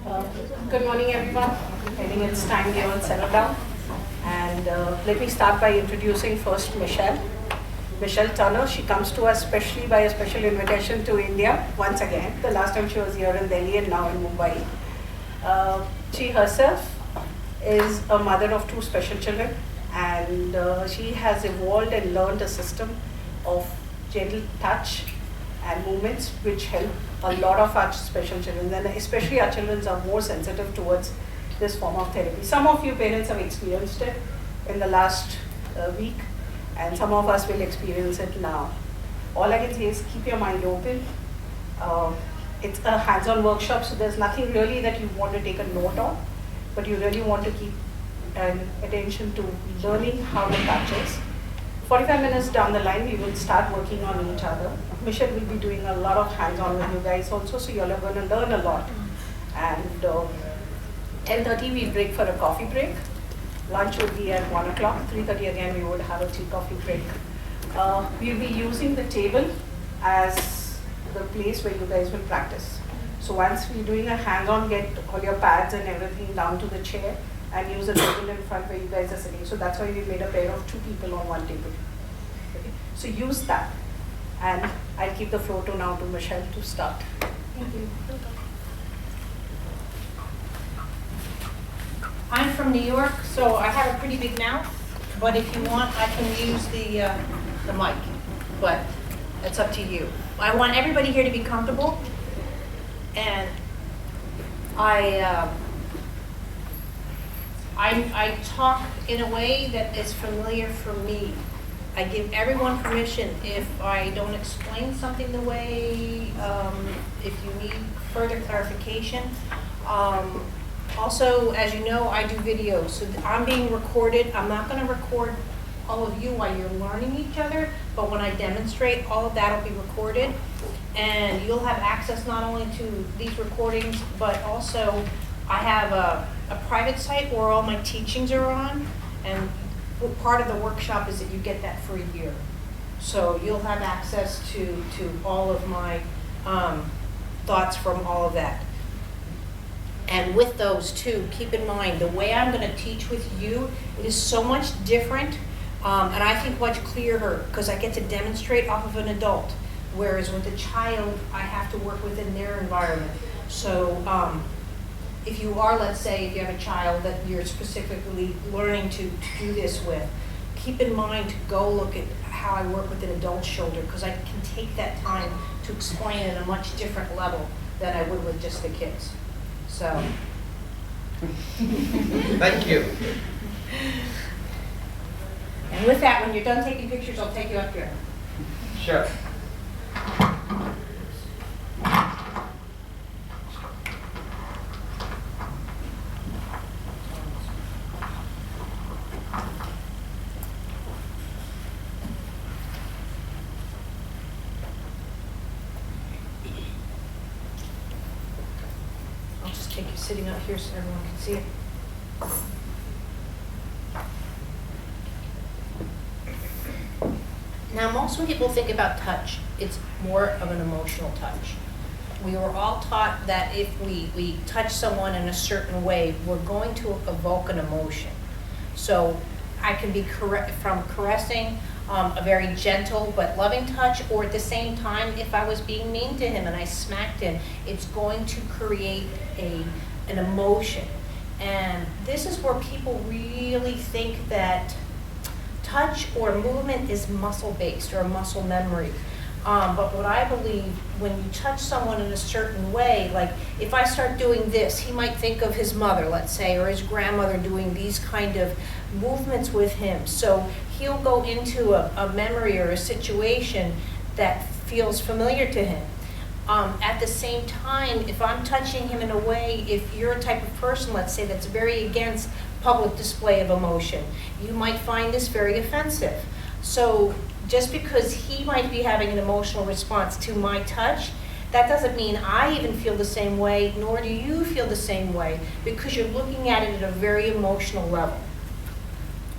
Uh, Good morning, everyone. I think it's time we all settle down. And let me start by introducing first Michelle. Michelle Turner. She comes to us specially by a special invitation to India once again. The last time she was here in Delhi and now in Mumbai. She herself is a mother of two special children, and she has evolved and learned a system of gentle touch and movements which help a lot of our special children, and especially our children are more sensitive towards this form of therapy. Some of you parents have experienced it in the last week, and some of us will experience it now. All I can say is keep your mind open. It's a hands-on workshop, so there's nothing really that you want to take a note on, but you really want to keep an attention to learning how the touch is. 45 minutes down the line, we will start working on each other. Michelle will be doing a lot of hands-on with you guys also, so you're going to learn a lot. And 10:30, we break for a coffee break. Lunch would be at 1 o'clock. 3:30 again, we would have a tea coffee break. We'll be using the table as the place where you guys will practice. So once we're doing a hands-on, get all your pads and everything down to the chair and use a table in front where you guys are sitting. So that's why we made a pair of two people on one table. Okay. So use that. And I'll keep the floor now to Michelle to start. Thank you. I'm from New York, so I have a pretty big mouth, but if you want, I can use the mic, but it's up to you. I want everybody here to be comfortable, and I talk in a way that is familiar for me. I give everyone permission if I don't explain something the way, if you need further clarification. Also, as you know, I do videos, so I'm being recorded. I'm not going to record all of you while you're learning each other, but when I demonstrate, all of that will be recorded. And you'll have access not only to these recordings, but also I have a private site where all my teachings are on, and part of the workshop is that you get that for a year. So you'll have access to all of my thoughts from all of that. And with those too, keep in mind, the way I'm going to teach with you, it is so much different, and I think much clearer, because I get to demonstrate off of an adult, whereas with a child, I have to work within their environment. So if you are, let's say, if you have a child that you're specifically learning to do this with, keep in mind to go look at how I work with an adult's shoulder, because I can take that time to explain at a much different level than I would with just the kids. So. Thank you. And with that, when you're done taking pictures, I'll take you up here. Sure. I'll just take you sitting up here so everyone can see it. Now, most when people think about touch, it's more of an emotional touch. We were all taught that if we touch someone in a certain way, we're going to evoke an emotion. So I can be from caressing, a very gentle but loving touch, or at the same time, if I was being mean to him and I smacked him, it's going to create an emotion. And this is where people really think that touch or movement is muscle-based or a muscle memory. But what I believe, when you touch someone in a certain way, like if I start doing this, he might think of his mother, let's say, or his grandmother doing these kind of movements with him. So he'll go into a memory or a situation that feels familiar to him. At the same time, if I'm touching him in a way, if you're a type of person, let's say, that's very against public display of emotion, you might find this very offensive. So just because he might be having an emotional response to my touch, that doesn't mean I even feel the same way, nor do you feel the same way, because you're looking at it at a very emotional level.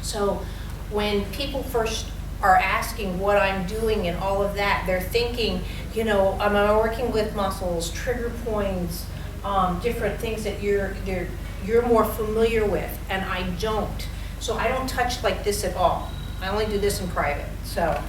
So when people first are asking what I'm doing and all of that, they're thinking, you know, am I working with muscles, trigger points, different things that you're more familiar with, and I don't. So I don't touch like this at all. I only do this in private, so.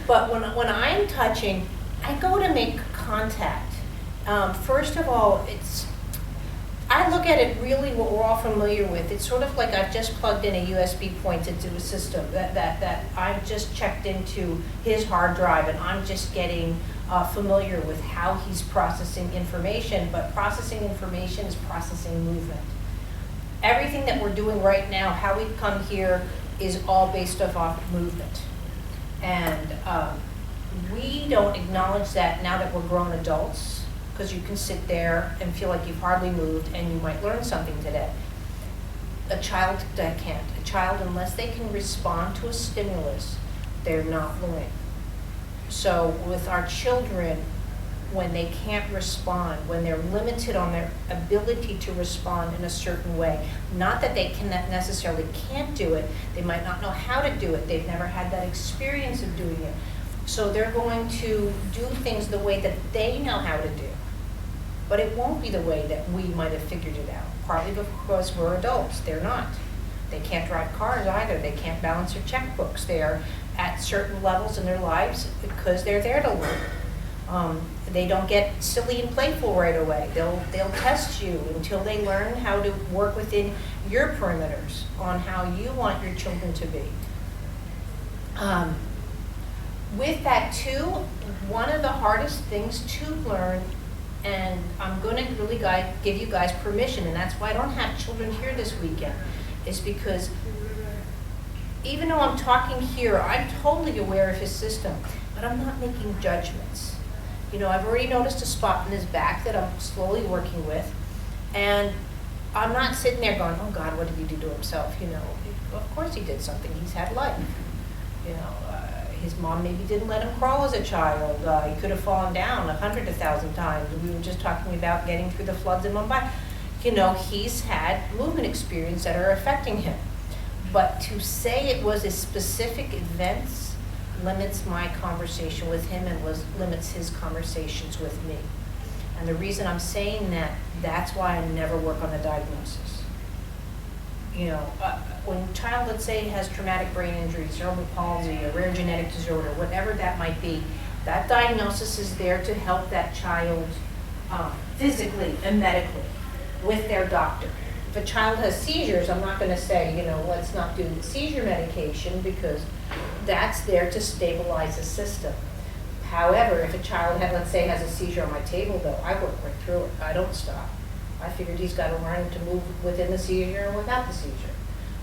But when I'm touching, I go to make contact. First of all, I look at it really what we're all familiar with. It's sort of like I've just plugged in a USB point into a system that I've just checked into his hard drive, and I'm just getting familiar with how he's processing information. But processing information is processing movement. Everything that we're doing right now, how we've come here, is all based off movement. And we don't acknowledge that now that we're grown adults, because you can sit there and feel like you've hardly moved and you might learn something today. A child that can't. A child, unless they can respond to a stimulus, they're not learning. So with our children, when they can't respond, when they're limited on their ability to respond in a certain way, not that they necessarily can't do it, they might not know how to do it, they've never had that experience of doing it. So they're going to do things the way that they know how to do. But it won't be the way that we might have figured it out, partly because we're adults, they're not. They can't drive cars either, they can't balance their checkbooks. They are at certain levels in their lives because they're there to learn. They don't get silly and playful right away. They'll test you until they learn how to work within your perimeters on how you want your children to be. With that too, one of the hardest things to learn, and I'm going to really give you guys permission, and that's why I don't have children here this weekend, is because even though I'm talking here, I'm totally aware of his system, but I'm not making judgments. You know, I've already noticed a spot in his back that I'm slowly working with, and I'm not sitting there going, oh God, what did he do to himself? You know, of course he did something. He's had life. You know, his mom maybe didn't let him crawl as a child. He could have fallen down 100,000 times. We were just talking about getting through the floods in Mumbai. You know, he's had movement experience that are affecting him. But to say it was a specific events limits my conversation with him and limits his conversations with me. And the reason I'm saying that, that's why I never work on the diagnosis. You know, when a child, let's say, has traumatic brain injury, cerebral palsy, a rare genetic disorder, whatever that might be, that diagnosis is there to help that child physically and medically with their doctor. If a child has seizures, I'm not going to say, you know, let's not do seizure medication, because that's there to stabilize the system. However, if a child, let's say, has a seizure on my table, though, I work right through it. I don't stop. I figured he's got to learn to move within the seizure and without the seizure,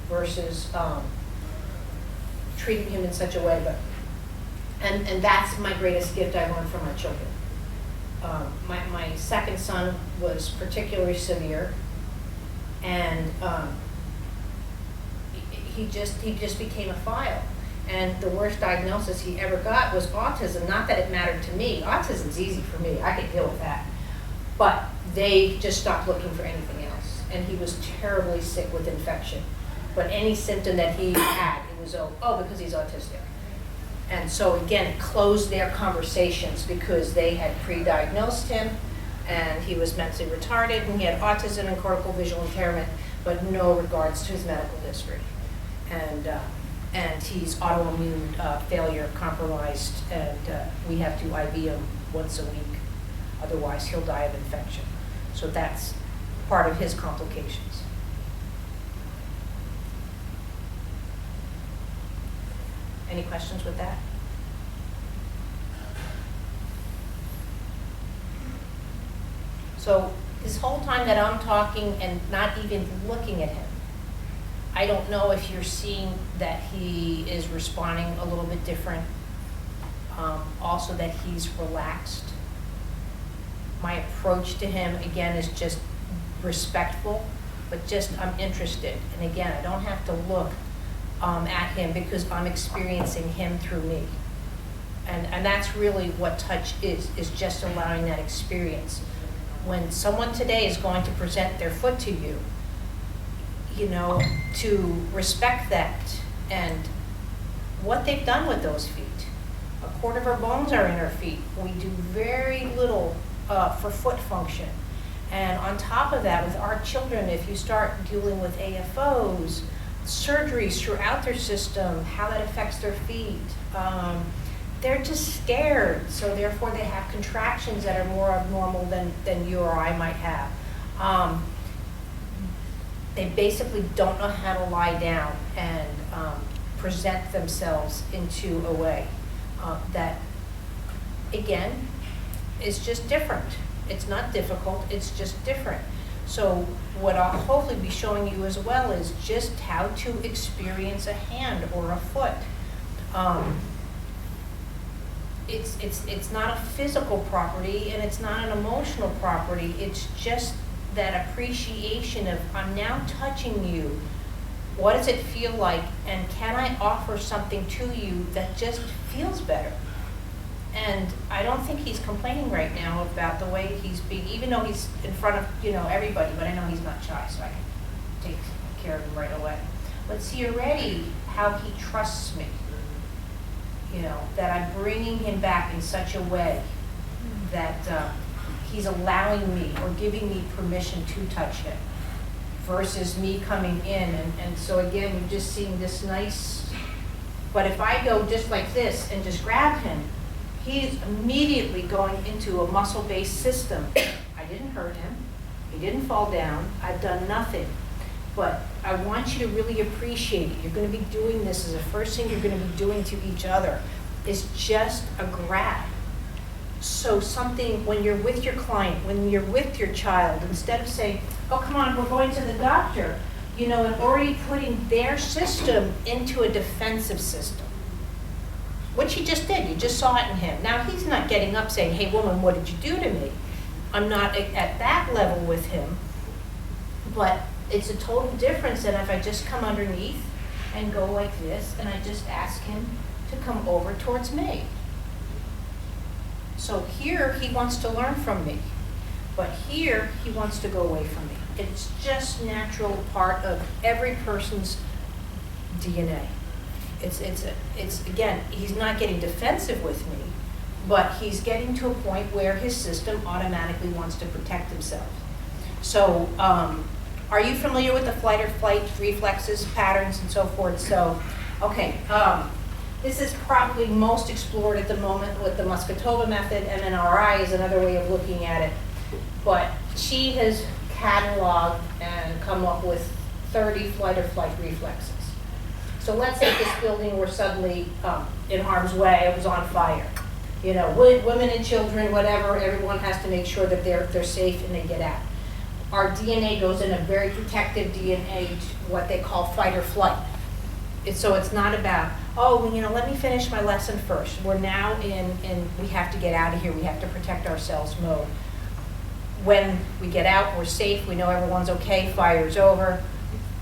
versus treating him in such a way. And that's my greatest gift I learned from my children. My second son was particularly severe, and he just became a file. And the worst diagnosis he ever got was autism. Not that it mattered to me. Autism's easy for me. I could deal with that. But they just stopped looking for anything else. And he was terribly sick with infection. But any symptom that he had, it was, because he's autistic. And so again, it closed their conversations, because they had pre-diagnosed him, and he was mentally retarded, and he had autism and cortical visual impairment, but no regards to his medical history. And he's autoimmune failure compromised, and we have to IV him once a week. Otherwise, he'll die of infection. So that's part of his complications. Any questions with that? So this whole time that I'm talking and not even looking at him, I don't know if you're seeing that he is responding a little bit different. Also that he's relaxed. My approach to him, again, is just respectful, but just I'm interested. And again, I don't have to look at him, because I'm experiencing him through me. And that's really what touch is just allowing that experience. When someone today is going to present their foot to you, you know, to respect that and what they've done with those feet. A quarter of our bones are in our feet. We do very little for foot function. And on top of that, with our children, if you start dealing with AFOs, surgeries throughout their system, how that affects their feet, they're just scared. So therefore they have contractions that are more abnormal than you or I might have. They basically don't know how to lie down and present themselves into a way that, again, is just different. It's not difficult, it's just different. So what I'll hopefully be showing you as well is just how to experience a hand or a foot. It's not a physical property and it's not an emotional property. It's just that appreciation of, I'm now touching you. What does it feel like? And can I offer something to you that just feels better? And I don't think he's complaining right now about the way he's being, even though he's in front of, everybody, but I know he's not shy, so I can take care of him right away. But see already how he trusts me, that I'm bringing him back in such a way that he's allowing me or giving me permission to touch him versus me coming in. And so again, you're just seeing this nice, but if I go just like this and just grab him, he's immediately going into a muscle-based system. I didn't hurt him. He didn't fall down. I've done nothing. But I want you to really appreciate it. You're going to be doing this as the first thing you're going to be doing to each other is just a grab. So something, when you're with your client, when you're with your child, instead of saying, oh, come on, we're going to the doctor, and already putting their system into a defensive system. Which he just did. You just saw it in him. Now, he's not getting up saying, hey, woman, what did you do to me? I'm not at that level with him. But it's a total difference than if I just come underneath and go like this, and I just ask him to come over towards me. So here, he wants to learn from me. But here, he wants to go away from me. It's just natural part of every person's DNA. It's again, he's not getting defensive with me, but he's getting to a point where his system automatically wants to protect himself. So, are you familiar with the flight or flight reflexes, patterns, and so forth? So, okay, this is probably most explored at the moment with the Moscatova method. MNRI is another way of looking at it. But she has cataloged and come up with 30 flight or flight reflexes. So let's say this building were suddenly in harm's way, it was on fire. Women and children, whatever, everyone has to make sure that they're safe and they get out. Our DNA goes in a very protective DNA, what they call fight or flight. So it's not about, let me finish my lesson first. We're now in we have to get out of here, we have to protect ourselves mode. When we get out, we're safe, we know everyone's okay, fire's over.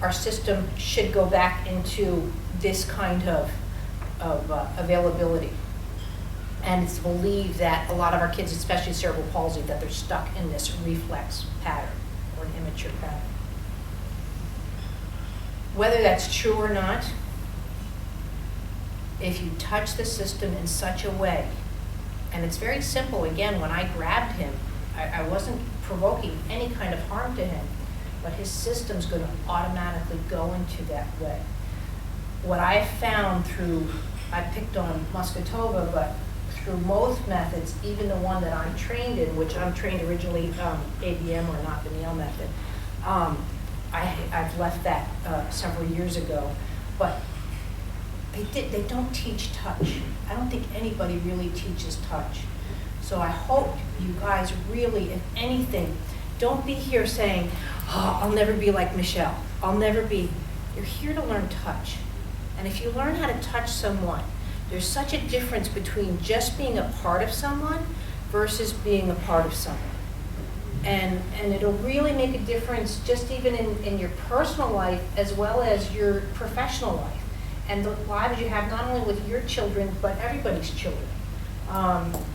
Our system should go back into this kind of availability. And it's believed that a lot of our kids, especially cerebral palsy, that they're stuck in this reflex pattern or an immature pattern. Whether that's true or not, if you touch the system in such a way, and it's very simple, again, when I grabbed him, I wasn't provoking any kind of harm to him, but his system's going to automatically go into that way. What I found I picked on Moscatova, but through most methods, even the one that I'm trained in, which I'm trained originally ABM or not the Neal method, I've left that several years ago, but they don't teach touch. I don't think anybody really teaches touch. So I hope you guys really, if anything, don't be here saying, I'll never be like Michelle. I'll never be. You're here to learn touch. And if you learn how to touch someone, there's such a difference between just being a part of someone versus being a part of someone. And it'll really make a difference just even in your personal life as well as your professional life. And the lives you have not only with your children, but everybody's children.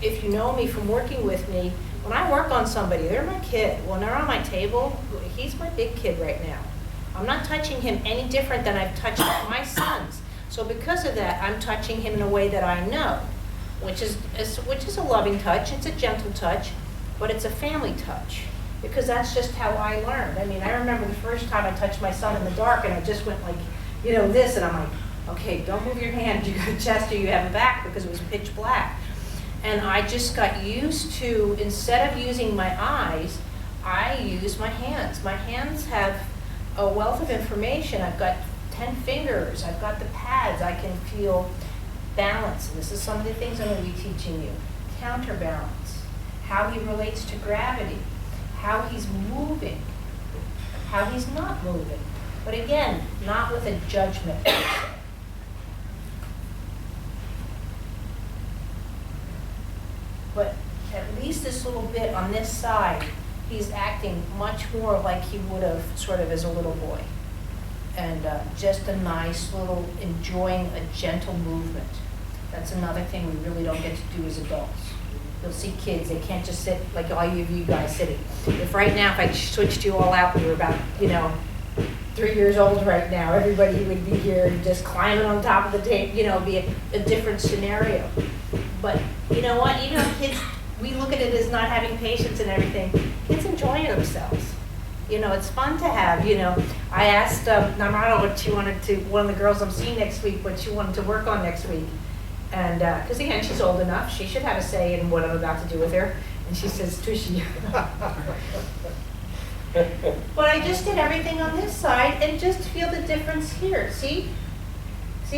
If you know me from working with me, when I work on somebody, they're my kid. When they're on my table, he's my big kid right now. I'm not touching him any different than I've touched my sons. So because of that, I'm touching him in a way that I know. which is a loving touch, it's a gentle touch, but it's a family touch, because that's just how I learned. I mean, I remember the first time I touched my son in the dark, and I just went like, you know, this, and I'm like, okay, don't move your hand, you got a chest or you have a back, because it was pitch black. And I just got used to, instead of using my eyes, I use my hands. My hands have a wealth of information. I've got 10 fingers, I've got the pads, I can feel balance. And this is some of the things I'm going to be teaching you. Counterbalance, how he relates to gravity, how he's moving, how he's not moving. But again, not with a judgment. But at least this little bit on this side, he's acting much more like he would have sort of as a little boy. And just a nice little, enjoying a gentle movement. That's another thing we really don't get to do as adults. You'll see kids, they can't just sit like all of you guys sitting. If right now, if I switched you all out, and you were about, 3 years old right now, everybody would be here and just climbing on top of the table, it'd be a different scenario. But you know what, even though kids, we look at it as not having patience and everything, kids enjoy themselves. It's fun to have, I asked Namrata what she wanted to, one of the girls I'm seeing next week, what she wanted to work on next week. And, because again, she's old enough, she should have a say in what I'm about to do with her. And she says, Tushy. But I just did everything on this side and just feel the difference here. See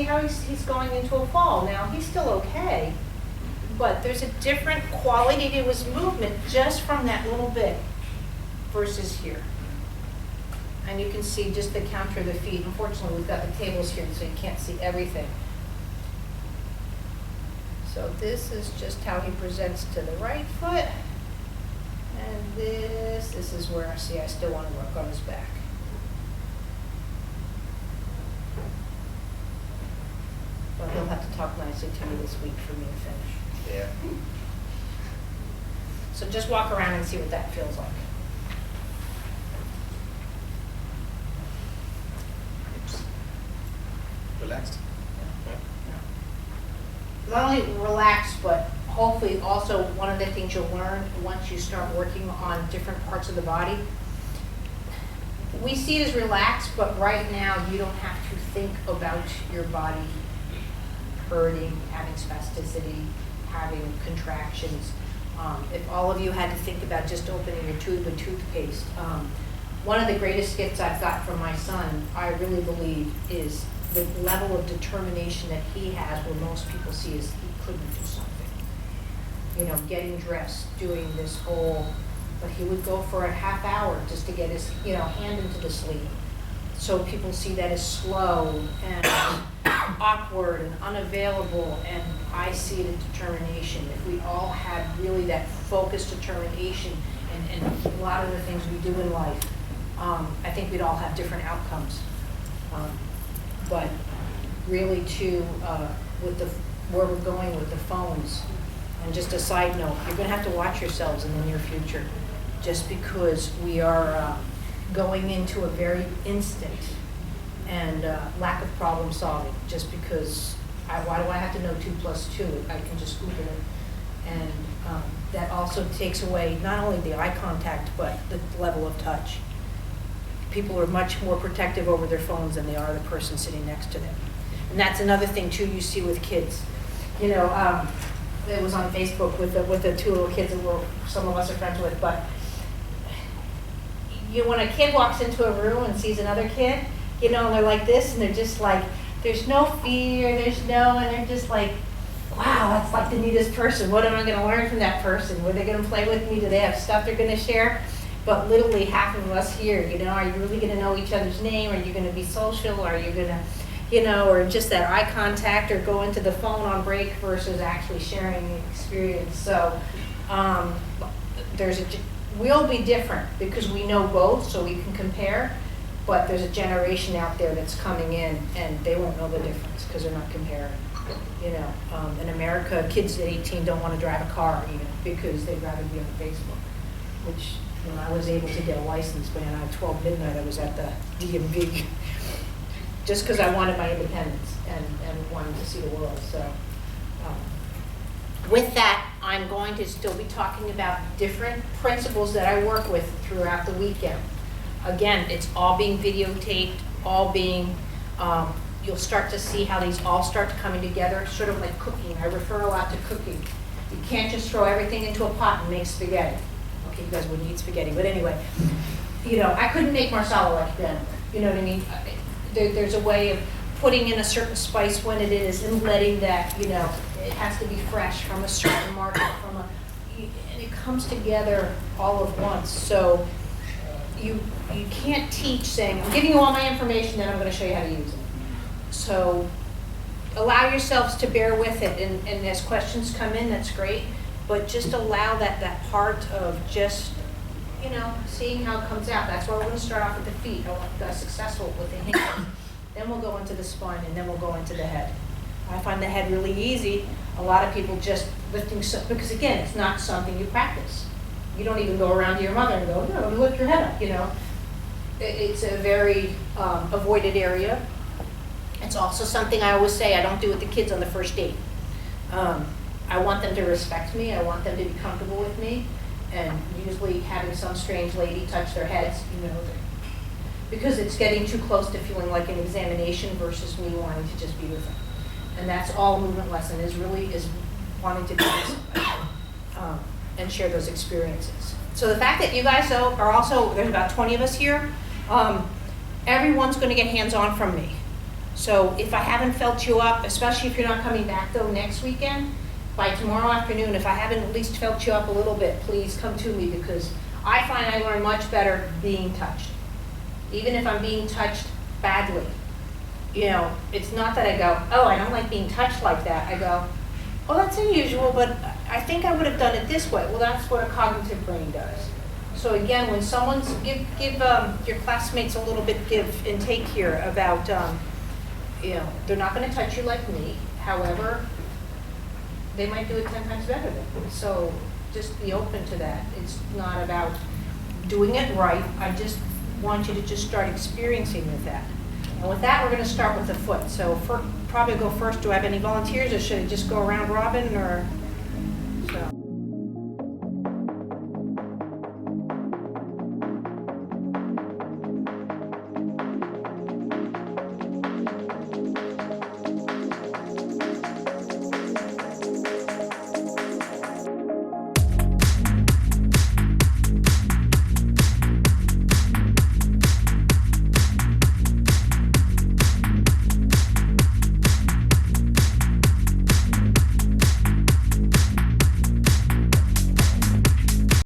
how he's going into a fall. Now, he's still okay, but there's a different quality to his movement just from that little bit versus here. And you can see just the counter of the feet. Unfortunately, we've got the tables here, so you can't see everything. So this is just how he presents to the right foot. And this is where I see I still want to work on his back. But he'll have to talk nicely to me this week for me to finish. Yeah. So just walk around and see what that feels like. Relaxed? Not only relaxed, but hopefully also one of the things you'll learn once you start working on different parts of the body. We see it as relaxed, but right now you don't have to think about your body hurting, having spasticity, having contractions. If all of you had to think about just opening your tube of toothpaste, one of the greatest gifts I've got from my son, I really believe, is the level of determination that he has, where most people see is he couldn't do something. Getting dressed, doing this whole, but he would go for a half hour just to get his, hand into the sleeve. So people see that as slow and awkward and unavailable, and I see it as determination. If we all had really that focused determination and a lot of the things we do in life, I think we'd all have different outcomes. But really where we're going with the phones, and just a side note, you're going to have to watch yourselves in the near future, just because we are going into a very instant and lack of problem solving, just because why do I have to know 2 + 2? I can just Google it. And that also takes away not only the eye contact, but the level of touch. People are much more protective over their phones than they are the person sitting next to them. And that's another thing too you see with kids. It was on Facebook with the 2 little kids that some of us are friends with, but when a kid walks into a room and sees another kid, and they're like this, and they're just like, there's no fear, and they're just like, wow, that's like the neatest person. What am I going to learn from that person? Were they going to play with me? Do they have stuff they're going to share? But literally half of us here, are you really going to know each other's name? Are you going to be social? Are you going to, or just that eye contact, or go into the phone on break versus actually sharing the experience? So we'll be different because we know both, so we can compare. But there's a generation out there that's coming in, and they won't know the difference because they're not comparing. In America, kids at 18 don't want to drive a car even because they'd rather be on Facebook, which when I was able to get a license, man, at 12 midnight, I was at the DMV just because I wanted my independence and wanted to see the world. So With that, I'm going to still be talking about different principals that I work with throughout the weekend. Again, it's all being videotaped, all being, you'll start to see how these all start coming together, sort of like cooking. I refer a lot to cooking. You can't just throw everything into a pot and make spaghetti. Okay, you guys wouldn't eat spaghetti, but anyway. You know, I couldn't make marsala like that. You know what I mean? There's a way of putting in a certain spice when it is and letting that, you know, it has to be fresh from a certain market, and it comes together all at once. So you can't teach saying, I'm giving you all my information, then I'm going to show you how to use it. So allow yourselves to bear with it, and as questions come in, that's great, but just allow that part of just, you know, seeing how it comes out. That's why we're going to start off with the feet. I want you guys successful with the hands. Then we'll go into the spine, and then we'll go into the head. I find the head really easy. A lot of people just lifting, because again, it's not something you practice. You don't even go around to your mother and go, no, lift your head up, you know. It's a very avoided area. It's also something I always say I don't do with the kids on the first date. I want them to respect me. I want them to be comfortable with me. And usually having some strange lady touch their heads, you know, because it's getting too close to feeling like an examination versus me wanting to just be with them. And that's all a movement lesson is wanting to be with somebody and share those experiences. So the fact that you guys are also, there's about 20 of us here, everyone's going to get hands-on from me. So if I haven't felt you up, especially if you're not coming back though next weekend, by tomorrow afternoon, if I haven't at least felt you up a little bit, please come to me, because I find I learn much better being touched. Even if I'm being touched badly. You know, it's not that I go, oh, I don't like being touched like that. I go, oh, that's unusual, but I think I would have done it this way. Well, that's what a cognitive brain does. So again, when someone's, give your classmates a little bit give and take here about, you know, they're not going to touch you like me. However, they might do it 10 times better than me. So just be open to that. It's not about doing it right. I just want you to just start experiencing with that. And with that, we're going to start with the foot. So probably go first. Do I have any volunteers, or should I just go around robin, or?